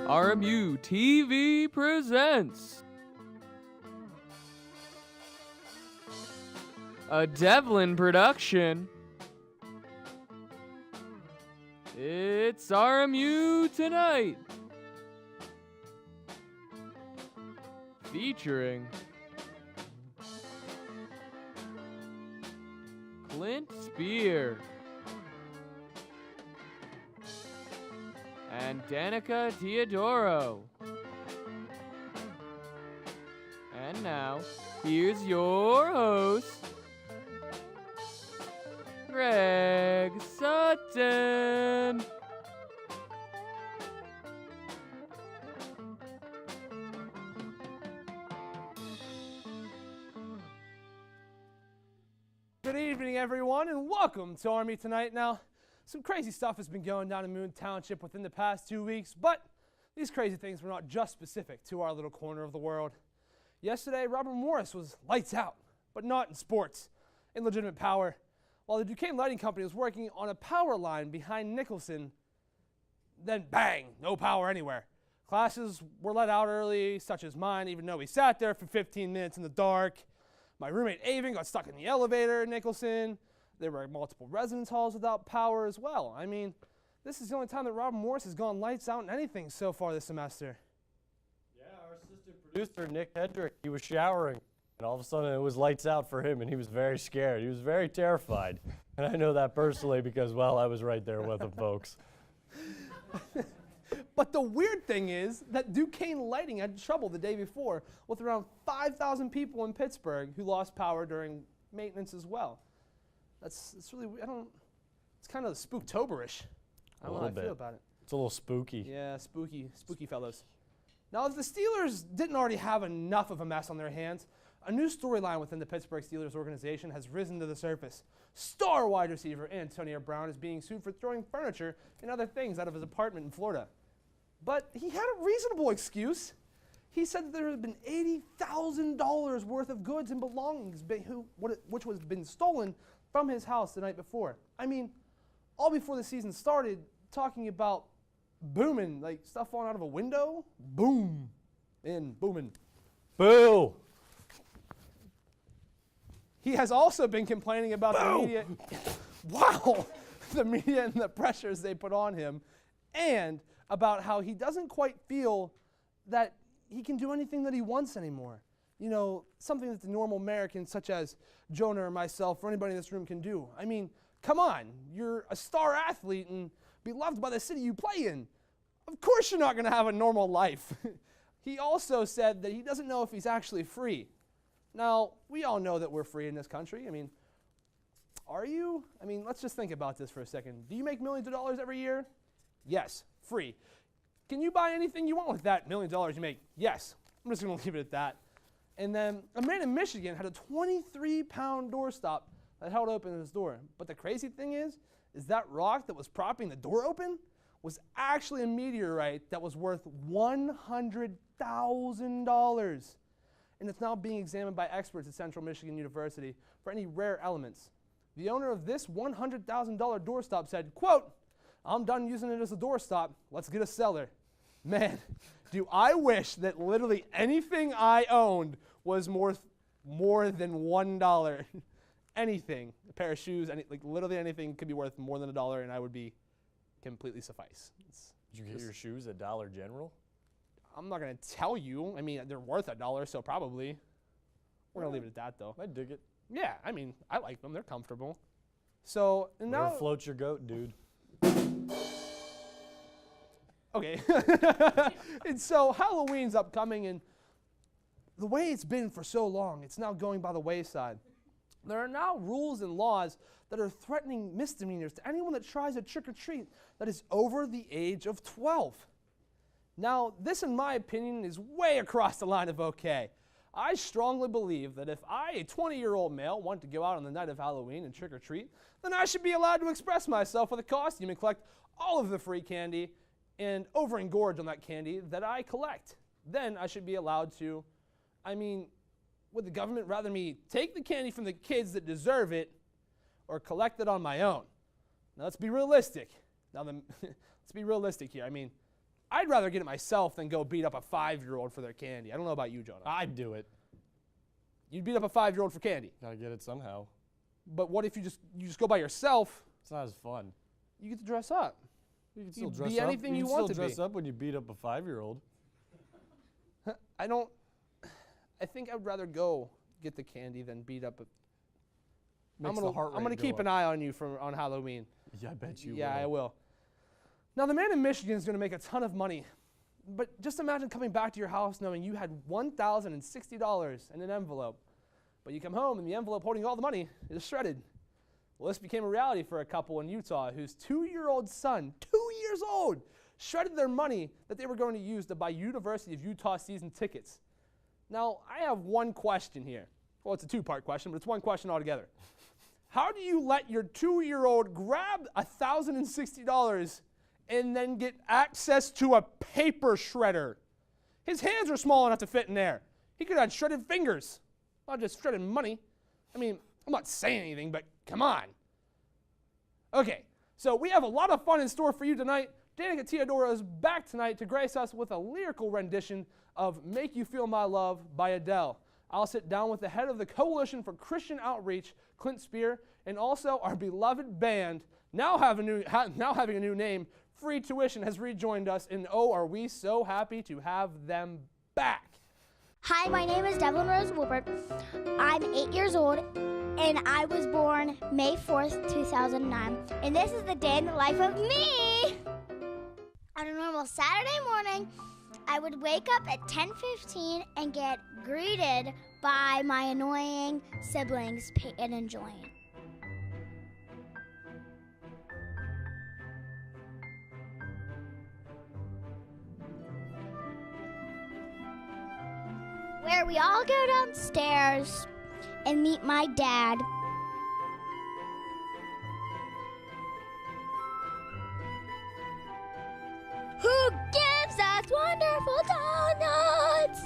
RMU-TV presents a Devlin production. It's RMU Tonight, featuring Clint Spear and Danica Teodoro. And now, here's your host, Greg Sutton. Good evening, everyone, and welcome to RMU Tonight. Now, some crazy stuff has been going down in Moon Township within the past 2 weeks, but these crazy things were not just specific to our little corner of the world. Yesterday, Robert Morris was lights out, but not in sports, in legitimate power. While the Duquesne Lighting Company was working on a power line behind Nicholson, then bang, no power anywhere. Classes were let out early, such as mine, even though we sat there for 15 minutes in the dark. My roommate Avon got stuck in the elevator in Nicholson. There were multiple residence halls without power as well. I mean, this is the only time that Robert Morris has gone lights out in anything so far this semester. Yeah, our assistant producer, Nick Hedrick, he was showering, and all of a sudden it was lights out for him, and he was very scared. He was very terrified. And I know that personally because, well, I was right there with him, folks. But the weird thing is that Duquesne Lighting had trouble the day before with around 5,000 people in Pittsburgh who lost power during maintenance as well. It's really, it's kind of spooktober-ish. I don't know how I feel about it. It's a little spooky. Yeah, spooky fellows. Now, if the Steelers didn't already have enough of a mess on their hands, a new storyline within the Pittsburgh Steelers organization has risen to the surface. Star wide receiver Antonio Brown is being sued for throwing furniture and other things out of his apartment in Florida. But he had a reasonable excuse. He said that there had been $80,000 worth of goods and belongings which was been stolen from his house the night before. I mean, all before the season started, talking about booming, like stuff falling out of a window, boom, and booming. Boo! He has also been complaining about the media. Wow! The media and the pressures they put on him, and about how he doesn't quite feel that he can do anything that he wants anymore. You know, something that the normal Americans such as Jonah or myself or anybody in this room can do. I mean, come on, you're a star athlete and beloved by the city you play in. Of course you're not going to have a normal life. He also said that he doesn't know if he's actually free. Now, we all know that we're free in this country. I mean, are you? I mean, let's just think about this for a second. Do you make millions of dollars every year? Yes, free. Can you buy anything you want with that $1 million you make? Yes. I'm just going to leave it at that. And then a man in Michigan had a 23-pound doorstop that held open his door. But the crazy thing is that rock that was propping the door open was actually a meteorite that was worth $100,000. And it's now being examined by experts at Central Michigan University for any rare elements. The owner of this $100,000 doorstop said, quote, "I'm done using it as a doorstop. Let's get a cellar." Man, do I wish that literally anything I owned was more than $1. Anything, a pair of shoes, like literally anything could be worth more than $1, and I would be completely suffice. Did you get your shoes at Dollar General? I'm not gonna tell you. I mean, they're worth $1, so probably. We're gonna leave it at that, though. I dig it. Yeah, I mean, I like them. They're comfortable. So and now, whatever floats your goat, dude. Okay. And so Halloween's upcoming, and the way it's been for so long, it's now going by the wayside. There are now rules and laws that are threatening misdemeanors to anyone that tries a trick-or-treat that is over the age of 12. Now, this, in my opinion, is way across the line of okay. I strongly believe that if I, a 20-year-old male, want to go out on the night of Halloween and trick-or-treat, then I should be allowed to express myself with a costume and collect all of the free candy and over-engorge on that candy that I collect. Then I should be allowed to, would the government rather me take the candy from the kids that deserve it or collect it on my own? Now, let's be realistic. Let's be realistic here. I mean, I'd rather get it myself than go beat up a 5-year-old for their candy. I don't know about you, Jonah. I'd do it. You'd beat up a 5-year-old for candy. Gotta get it somehow. But what if you just go by yourself? It's not as fun. You get to dress up. You can You still can dress be up. anything you can want still to dress be. up when you beat up a 5-year-old. I think I'd rather go get the candy than beat up a... Makes the heart rate I'm going to keep go an up. eye on you on Halloween. Yeah, I bet you Yeah, will. I will. Now, the man in Michigan is going to make a ton of money. But just imagine coming back to your house knowing you had $1,060 in an envelope. But you come home and the envelope holding all the money is shredded. Well, this became a reality for a couple in Utah whose 2-year-old son, 2 years old, shredded their money that they were going to use to buy University of Utah season tickets. Now, I have one question here. Well, it's a two-part question, but it's one question altogether. How do you let your 2-year-old grab $1,060 and then get access to a paper shredder? His hands are small enough to fit in there. He could have had shredded fingers, not just shredded money. I mean, I'm not saying anything, but come on. Okay, so we have a lot of fun in store for you tonight. Danica Teodoro is back tonight to grace us with a lyrical rendition of Make You Feel My Love by Adele. I'll sit down with the head of the Coalition for Christian Outreach, Clint Spear, and also our beloved band, now having a new name, Free Tuition, has rejoined us, and oh, are we so happy to have them back. Hi, my name is Devlin Rose Woolbert. I'm 8 years old, and I was born May 4th, 2009. And this is the day in the life of me. On a normal Saturday morning, I would wake up at 10:15 and get greeted by my annoying siblings Peyton and Julian. Where we all go downstairs and meet my dad. Who gives us wonderful donuts?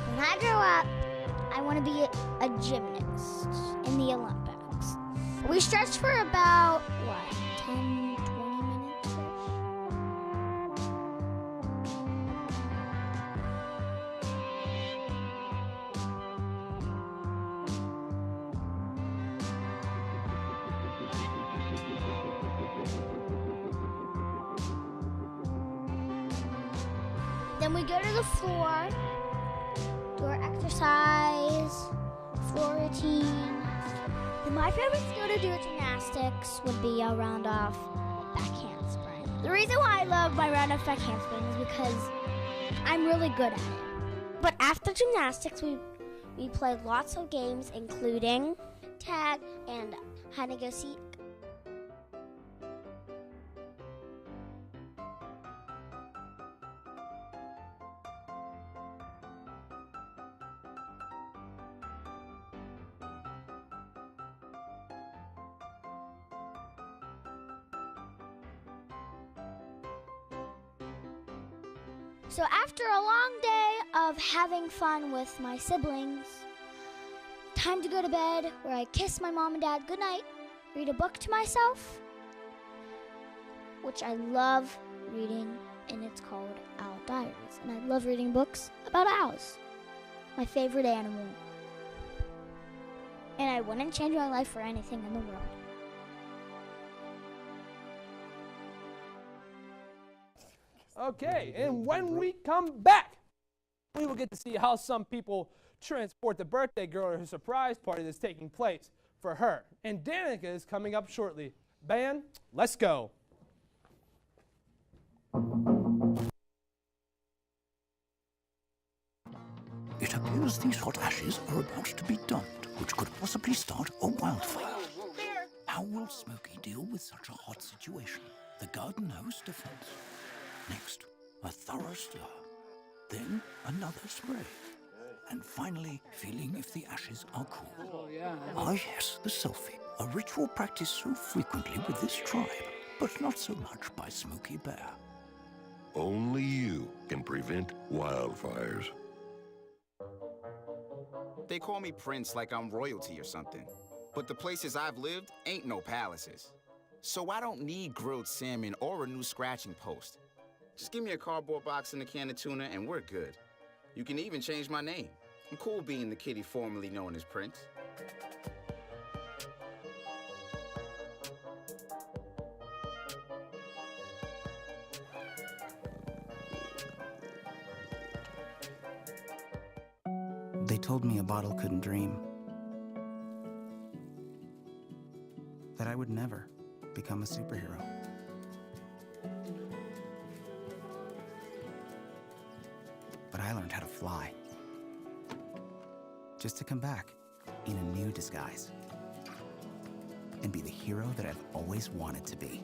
When I grow up, I want to be a gymnast in the Olympics. We stretched for about, 10, 20 minutes-ish? Then we go to the floor. Do our exercise, floor routine. Then my favorite skill to do at gymnastics would be a round off back handspring. The reason why I love my round off back handspring is because I'm really good at it. But after gymnastics, we played lots of games, including tag and hide and go seek. So after a long day of having fun with my siblings, time to go to bed, where I kiss my mom and dad goodnight, read a book to myself, which I love reading, and it's called Owl Diaries. And I love reading books about owls, my favorite animal. And I wouldn't change my life for anything in the world. Okay, and when we come back, we will get to see how some people transport the birthday girl to her surprise party that's taking place for her. And Danica is coming up shortly. Band, let's go. appears these hot ashes are about to be dumped, which could possibly start a wildfire. How will Smokey deal with such a hot situation? The garden hose defense. Next, a thorough stir. Then another spray. And finally, feeling if the ashes are cool. Ah yes, the selfie. A ritual practiced so frequently with this tribe, but not so much by Smokey Bear. Only you can prevent wildfires. They call me Prince like I'm royalty or something. But the places I've lived ain't no palaces. So I don't need grilled salmon or a new scratching post. Just give me a cardboard box and a can of tuna and we're good. You can even change my name. I'm cool being the kitty formerly known as Prince. They told me a bottle couldn't dream. That I would never become a superhero. But I learned how to fly. Just to come back in a new disguise. And be the hero that I've always wanted to be.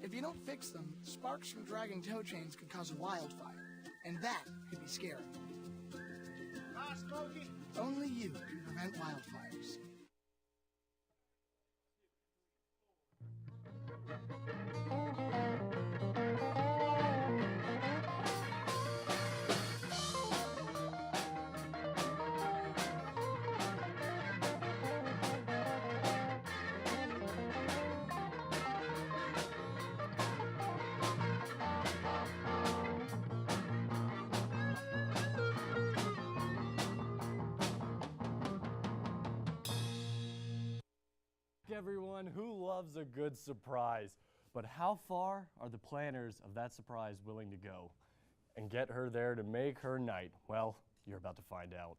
If you don't fix them, sparks from dragging tow chains could cause a wildfire, and that could be scary. Smokey! Only you can prevent wildfires. Everyone who loves a good surprise. But how far are the planners of that surprise willing to go and get her there to make her night? Well, you're about to find out.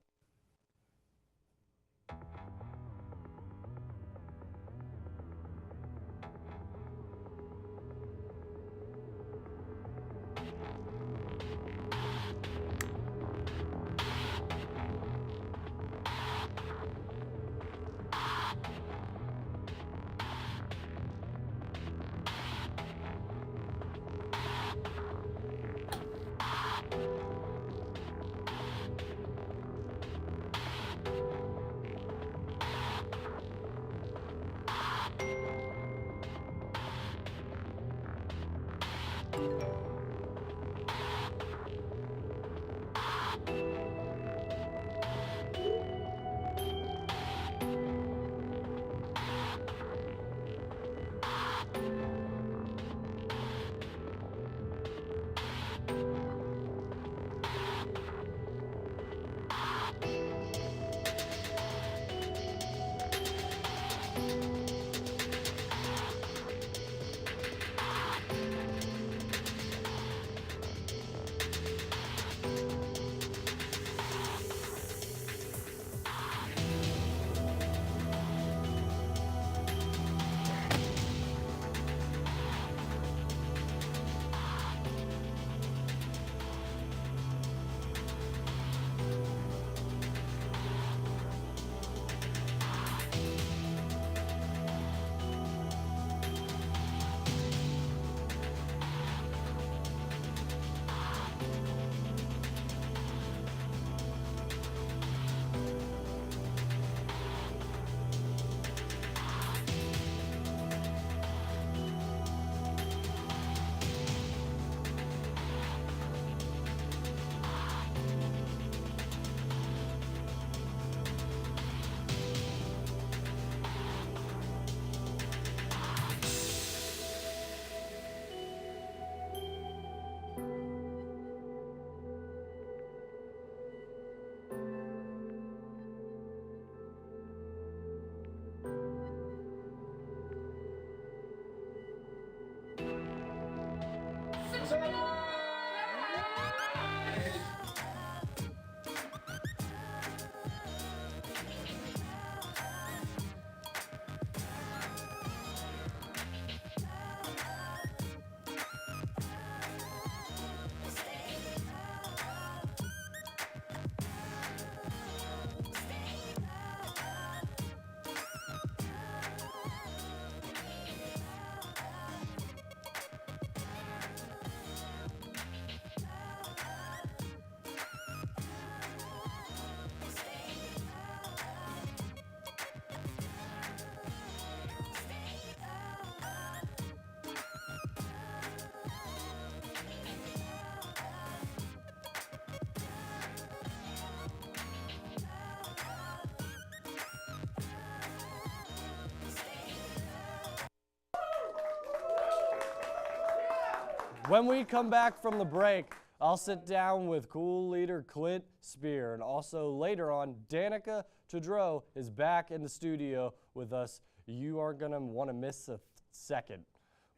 When we come back from the break, I'll sit down with cool leader Clint Spear, and also later on, Danica Tudrow is back in the studio with us. You aren't gonna want to miss a second.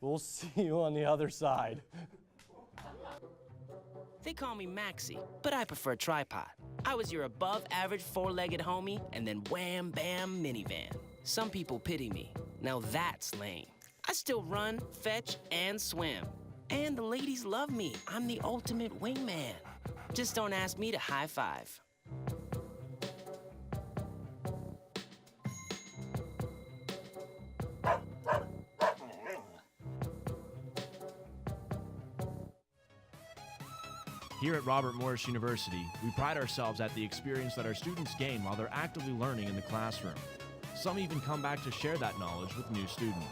We'll see you on the other side. They call me Maxie, but I prefer tripod. I was your above-average four-legged homie, and then wham, bam, minivan. Some people pity me. Now that's lame. I still run, fetch, and swim. And the ladies love me. I'm the ultimate wingman. Just don't ask me to high five. Here at Robert Morris University, we pride ourselves at the experience that our students gain while they're actively learning in the classroom. Some even come back to share that knowledge with new students.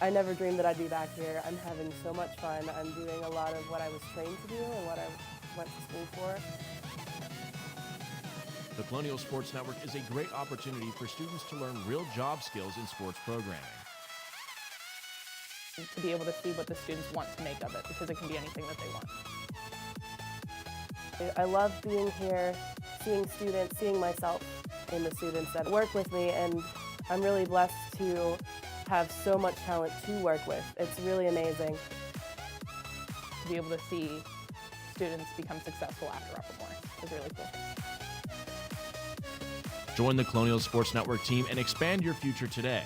I never dreamed that I'd be back here. I'm having so much fun. I'm doing a lot of what I was trained to do and what I went to school for. The Colonial Sports Network is a great opportunity for students to learn real job skills in sports programming. To be able to see what the students want to make of it, because it can be anything that they want. I love being here, seeing students, seeing myself in the students that work with me, and I'm really blessed to have so much talent to work with. It's really amazing. To be able to see students become successful after Upper Morris is really cool. Join the Colonial Sports Network team and expand your future today.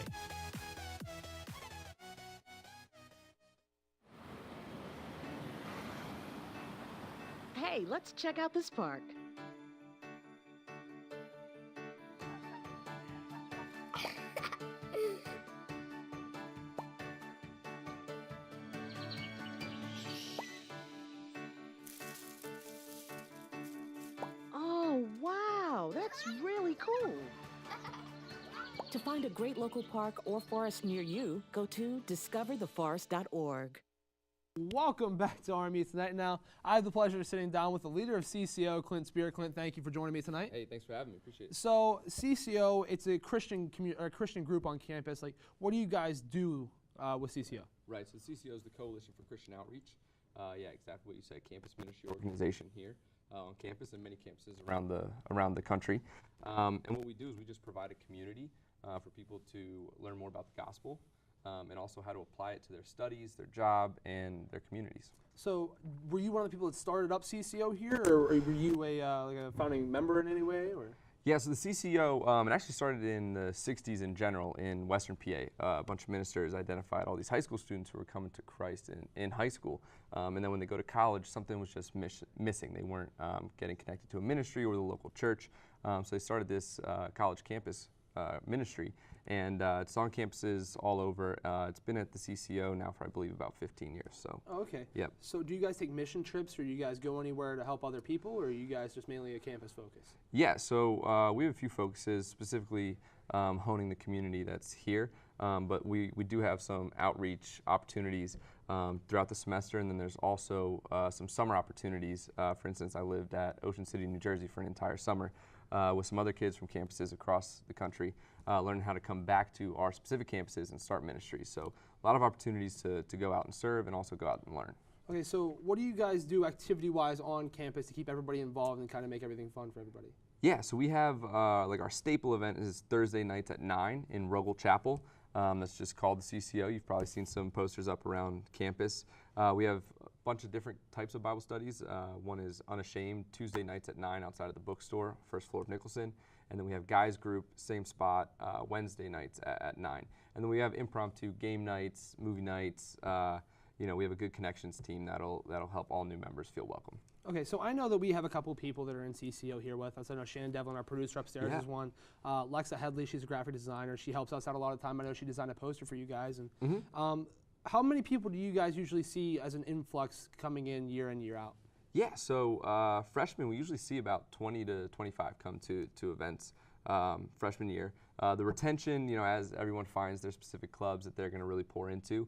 Hey, let's check out this park. Oh, wow, that's really cool. To find a great local park or forest near you, go to discovertheforest.org. Welcome back to RMU Tonight. Now, I have the pleasure of sitting down with the leader of CCO, Clint Spear. Clint, thank you for joining me tonight. Hey, thanks for having me. Appreciate it. So, CCO, it's a Christian group on campus. Like, what do you guys do with CCO? Right. So, CCO is the Coalition for Christian Outreach. Yeah, exactly what you said. Campus ministry organization here on campus and many campuses around the country. And what we do is we just provide a community for people to learn more about the gospel. And also how to apply it to their studies, their job, and their communities. So, were you one of the people that started up CCO here, or were you like a founding member in any way? Or? Yeah, so the CCO, it actually started in the 60s in general in Western PA. A bunch of ministers identified all these high school students who were coming to Christ in high school. And then when they go to college, something was just missing. They weren't getting connected to a ministry or the local church. So they started this college campus ministry. And it's on campuses all over. It's been at the CCO now for, I believe, about 15 years. So. Oh, okay. Yep. So do you guys take mission trips, or do you guys go anywhere to help other people, or are you guys just mainly a campus focus? Yeah, so we have a few focuses, specifically honing the community that's here. But we do have some outreach opportunities throughout the semester, and then there's also some summer opportunities. For instance, I lived at Ocean City, New Jersey for an entire summer with some other kids from campuses across the country. Learning how to come back to our specific campuses and start ministries. So a lot of opportunities to go out and serve and also go out and learn. Okay, so what do you guys do activity-wise on campus to keep everybody involved and kind of make everything fun for everybody? Yeah, so we have like our staple event is Thursday nights at 9 in Ruggle Chapel. that's just called the CCO. You've probably seen some posters up around campus. We have a bunch of different types of Bible studies. One is Unashamed, Tuesday nights at 9 outside of the bookstore, first floor of Nicholson. And then we have Guys Group, same spot, Wednesday nights at 9. And then we have impromptu game nights, movie nights. We have a good connections team that'll help all new members feel welcome. Okay, so I know that we have a couple people that are in CCO here with us. I know Shannon Devlin, our producer upstairs, is one. Lexa Headley, she's a graphic designer. She helps us out a lot of the time. I know she designed a poster for you guys. And how many people do you guys usually see as an influx coming in, year out? Yeah, so freshmen, we usually see about 20 to 25 come to events freshman year. The retention, as everyone finds their specific clubs that they're going to really pour into,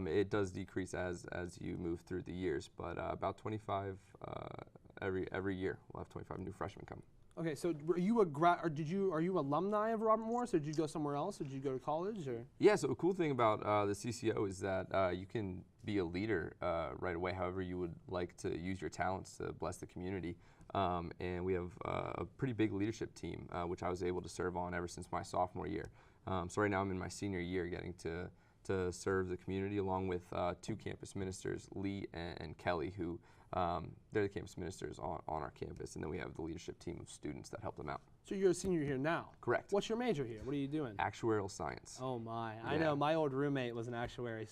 it does decrease as you move through the years, but about 25 every year. We'll have 25 new freshmen come. Okay, so were you are you alumni of Robert Morris, or did you go somewhere else, or did you go to college, or? Yeah, so a cool thing about the CCO is that you can be a leader right away, however you would like to use your talents to bless the community. And we have a pretty big leadership team, which I was able to serve on ever since my sophomore year. So right now I'm in my senior year getting to serve the community along with 2 campus ministers, Lee and Kelly, who they're the campus ministers on our campus, and then we have the leadership team of students that help them out. So you're a senior here now? Correct. What's your major here? What are you doing? Actuarial science. Oh my, yeah. I know my old roommate was an actuary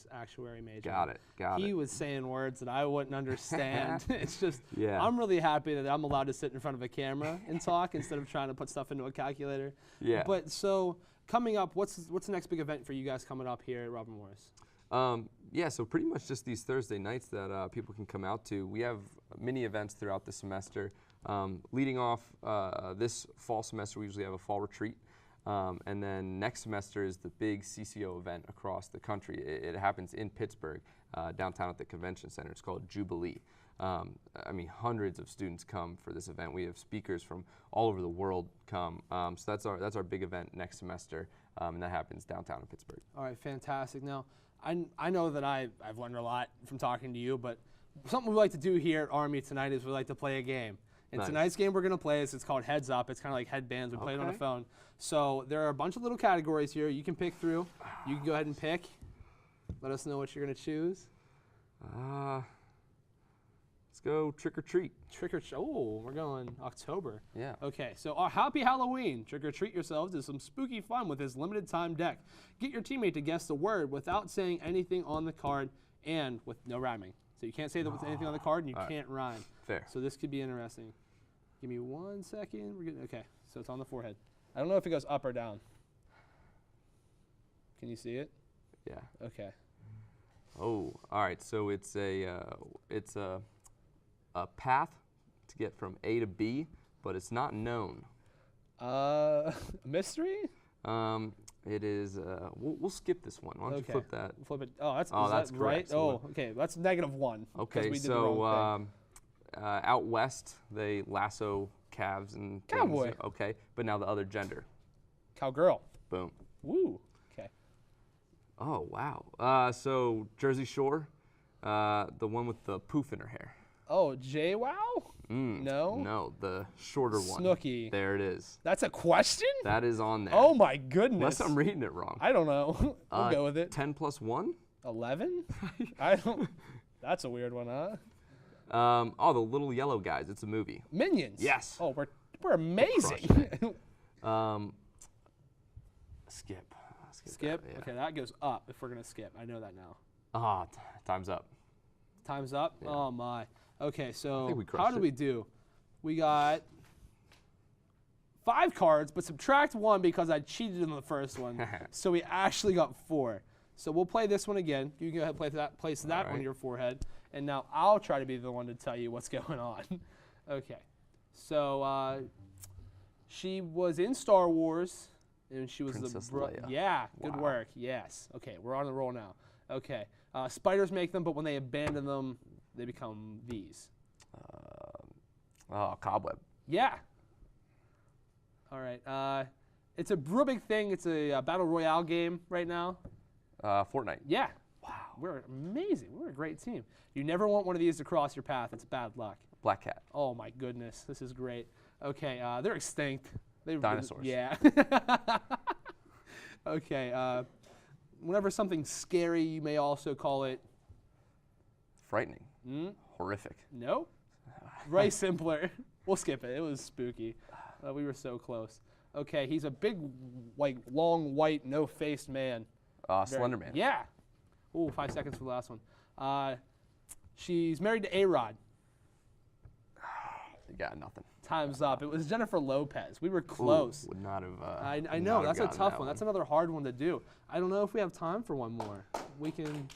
major. Got it. He was saying words that I wouldn't understand. It's just, yeah. I'm really happy that I'm allowed to sit in front of a camera and talk instead of trying to put stuff into a calculator. Yeah. But so coming up, what's the next big event for you guys coming up here at Robert Morris? Yeah, so pretty much just these Thursday nights that people can come out to. We have mini events throughout the semester. Leading off this fall semester, we usually have a fall retreat. And then next semester is the big CCO event across the country. It happens in Pittsburgh, downtown at the convention center. It's called Jubilee. Hundreds of students come for this event. We have speakers from all over the world come. So that's our big event next semester, and that happens downtown in Pittsburgh. All right, fantastic. Now, I know that I've learned a lot from talking to you, but something we like to do here at RMU Tonight is we like to play a game. And nice. Tonight's game we're going to play is it's called Heads Up. It's kind of like headbands. We play it on a phone. So there are a bunch of little categories here. You can pick through. You can go ahead and pick. Let us know what you're going to choose. Let's go trick or treat. Trick or treat. Oh, we're going October. Yeah. Okay, so happy Halloween. Trick or treat yourselves to some spooky fun with this limited time deck. Get your teammate to guess the word without saying anything on the card and with no rhyming. So you can't say anything on the card and you can't rhyme. Fair. So this could be interesting. Give me 1 second. We're getting okay. So it's on the forehead. I don't know if it goes up or down. Can you see it? Yeah. Okay. Oh, all right. So it's a path to get from A to B, but it's not known. Mystery? It is. We'll skip this one. Why don't you flip that? Flip it. Oh, that's that's right. correct. Oh, okay. That's -1. Okay, we did so the wrong thing. out west they lasso calves and things. Cowboy. Okay, but now the other gender. Cowgirl. Boom. Woo. Okay. Oh wow. So Jersey Shore, the one with the poof in her hair. Oh, JWoww? No? No, the shorter one. Snooki. There it is. That's a question? That is on there. Oh my goodness. Unless I'm reading it wrong. I don't know. We'll go with it. 10 plus 1? 11? I don't. That's a weird one, huh? The little yellow guys. It's a movie. Minions. Yes. Oh, we're amazing. Skip. Skip? That, yeah. Okay, that goes up if we're going to skip. I know that now. Time's up. Time's up? Yeah. Oh my. Okay, so I think we how crushed did it. we do? We got 5 cards, but subtract 1 because I cheated in the first one. So we actually got 4. So we'll play this one again. You can go ahead and place that on your forehead. And now I'll try to be the one to tell you what's going on. Okay. So she was in Star Wars, and she was Princess the Leia. Yeah, good Wow. work. Yes. Okay, we're on the roll now. Okay. Spiders make them, but when they abandon them, they become these. Cobweb. Yeah. All right. It's a real big thing. It's a battle royale game right now. Fortnite. Yeah. Wow. We're amazing. We're a great team. You never want one of these to cross your path. It's bad luck. Black Cat. Oh my goodness. This is great. Okay. They're extinct. Dinosaurs. Yeah. Okay. whenever something's scary, you may also call it Frightening. Horrific. No? Way simpler. We'll skip it. It was spooky. We were so close. Okay, he's a big, long, white, no-faced man. Slender Man. Yeah. Ooh, 5 seconds for the last one. She's married to A-Rod. You got nothing. Time's up. It was Jennifer Lopez. We were close. Ooh, would not have. I know. That's a tough one. That's another hard one to do. I don't know if we have time for one more. We can.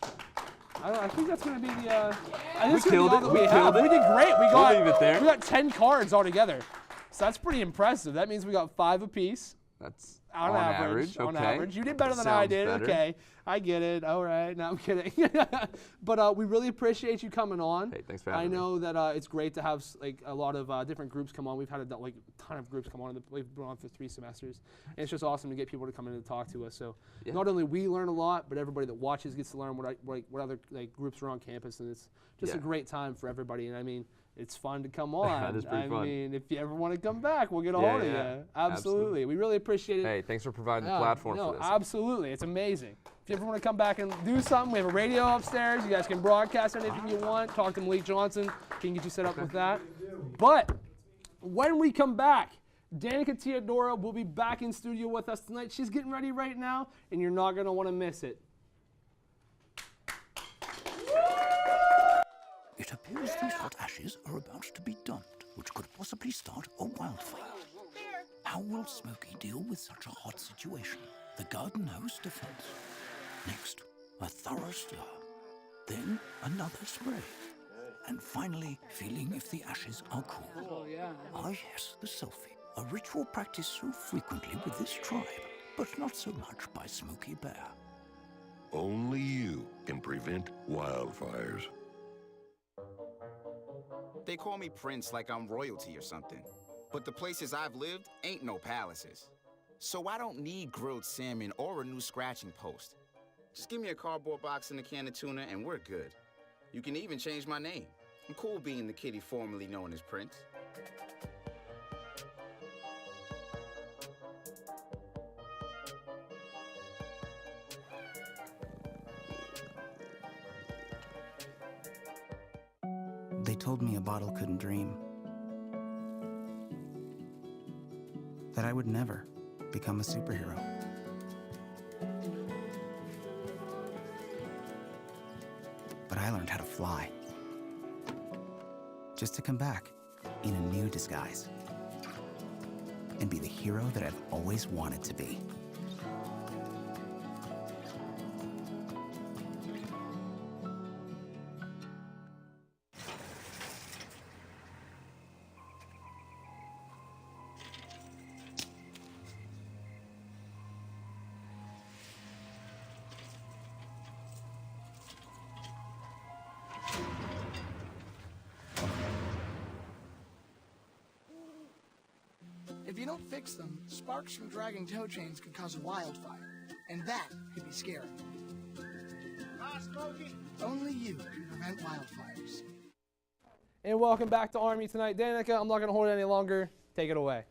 I think that's going to be the. We killed it. We killed it. We did great. We'll leave it there. We got 10 cards altogether. So that's pretty impressive. That means we got 5 apiece. That's on average. Okay. On average. You did better than I did. Better. Okay. I get it. All right. No, I'm kidding. But we really appreciate you coming on. Hey, thanks for having me. I know that it's great to have a lot of different groups come on. We've had a ton of groups come on. We've been on for 3 semesters. And it's just awesome to get people to come in and talk to us. So not only we learn a lot, but everybody that watches gets to learn what other groups are on campus. And it's just a great time for everybody. And I mean, it's fun to come on. That is pretty fun. I mean, if you ever want to come back, we'll get a hold of you. Absolutely. We really appreciate it. Hey, thanks for providing the platform for this. Absolutely. It's amazing. If you ever want to come back and do something, we have a radio upstairs. You guys can broadcast anything you want. Talk to Malik Johnson. He can get you set up with that. But when we come back, Danica Teodoro will be back in studio with us tonight. She's getting ready right now, and you're not going to want to miss it. It appears these hot ashes are about to be dumped, which could possibly start a wildfire. How will Smokey deal with such a hot situation? The garden hose defense. Next, a thorough stir. Then another spray. And finally, feeling if the ashes are cool. Ah yes, the selfie. A ritual practiced so frequently with this tribe, but not so much by Smokey Bear. Only you can prevent wildfires. They call me Prince like I'm royalty or something. But the places I've lived ain't no palaces. So I don't need grilled salmon or a new scratching post. Just give me a cardboard box and a can of tuna and we're good. You can even change my name. I'm cool being the kitty formerly known as Prince. They told me a bottle couldn't dream. That I would never become a superhero. But I learned how to fly. Just to come back in a new disguise. And be the hero that I've always wanted to be. If you don't fix them, sparks from dragging tow chains could cause a wildfire, and that could be scary. Only you can prevent wildfires. And welcome back to RMU Tonight. Danica, I'm not going to hold it any longer. Take it away.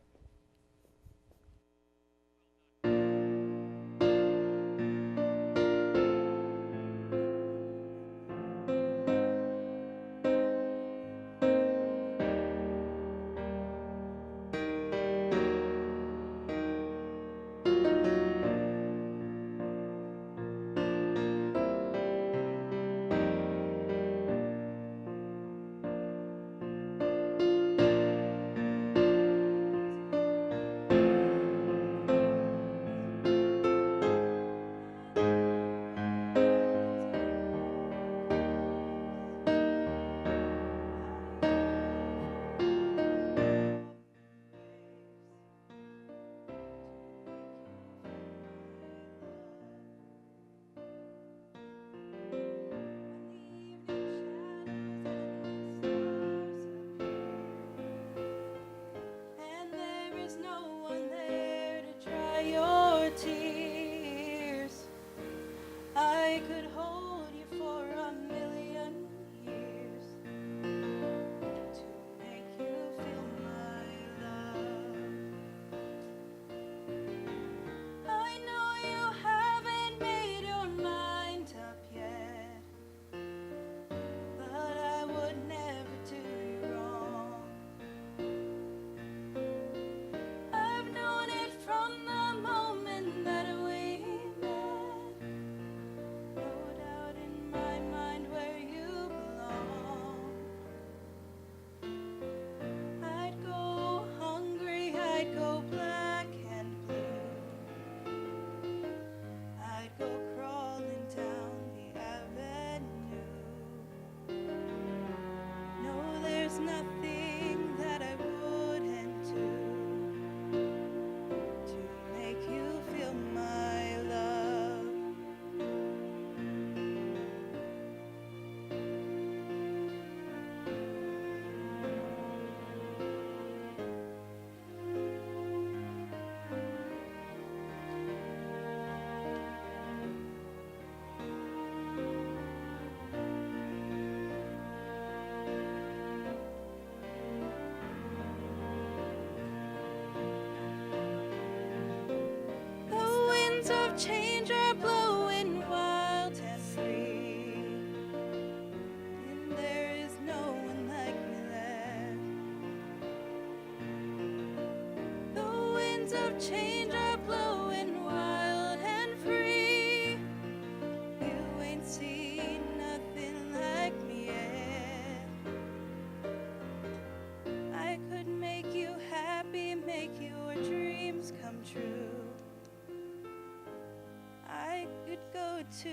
to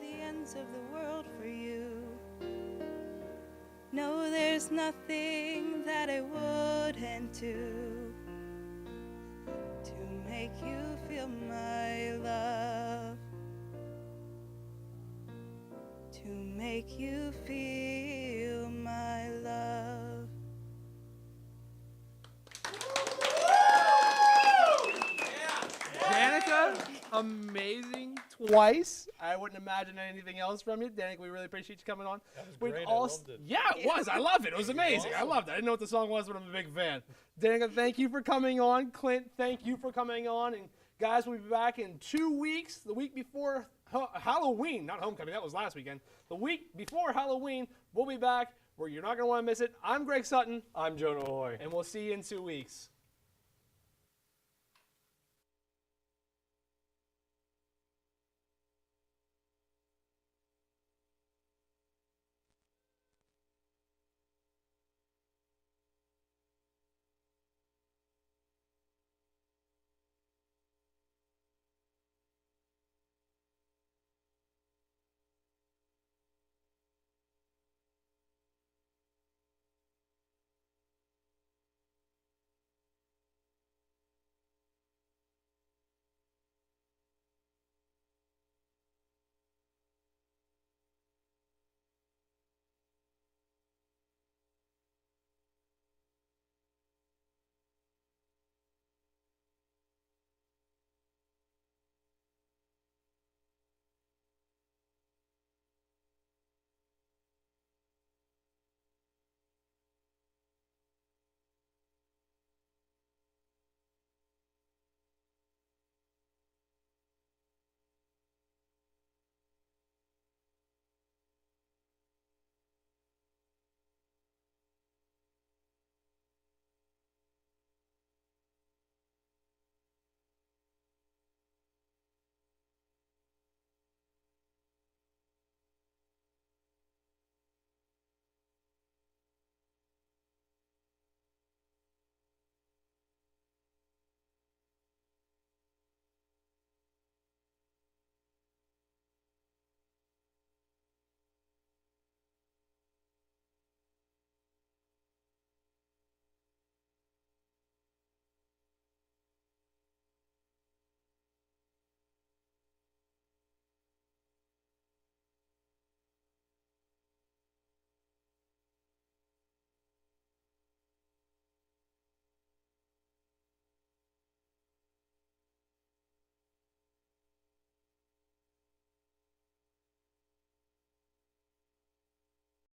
the ends of the world for you. No, there's nothing that I wouldn't do to make you feel my love, to make you feel my love. Danica, amazing twice. I wouldn't imagine anything else from you. Danica, we really appreciate you coming on. That was great. I Also, loved it. yeah, it was. I loved it. It was amazing. I loved it. I didn't know what the song was, but I'm a big fan. Danica, thank you for coming on. Clint, thank you for coming on. And guys, we'll be back in 2 weeks, the week before Halloween. Not homecoming, that was last weekend. The week before Halloween, we'll be back where you're not going to want to miss it. I'm Greg Sutton. I'm Jonah Hoy. And we'll see you in 2 weeks.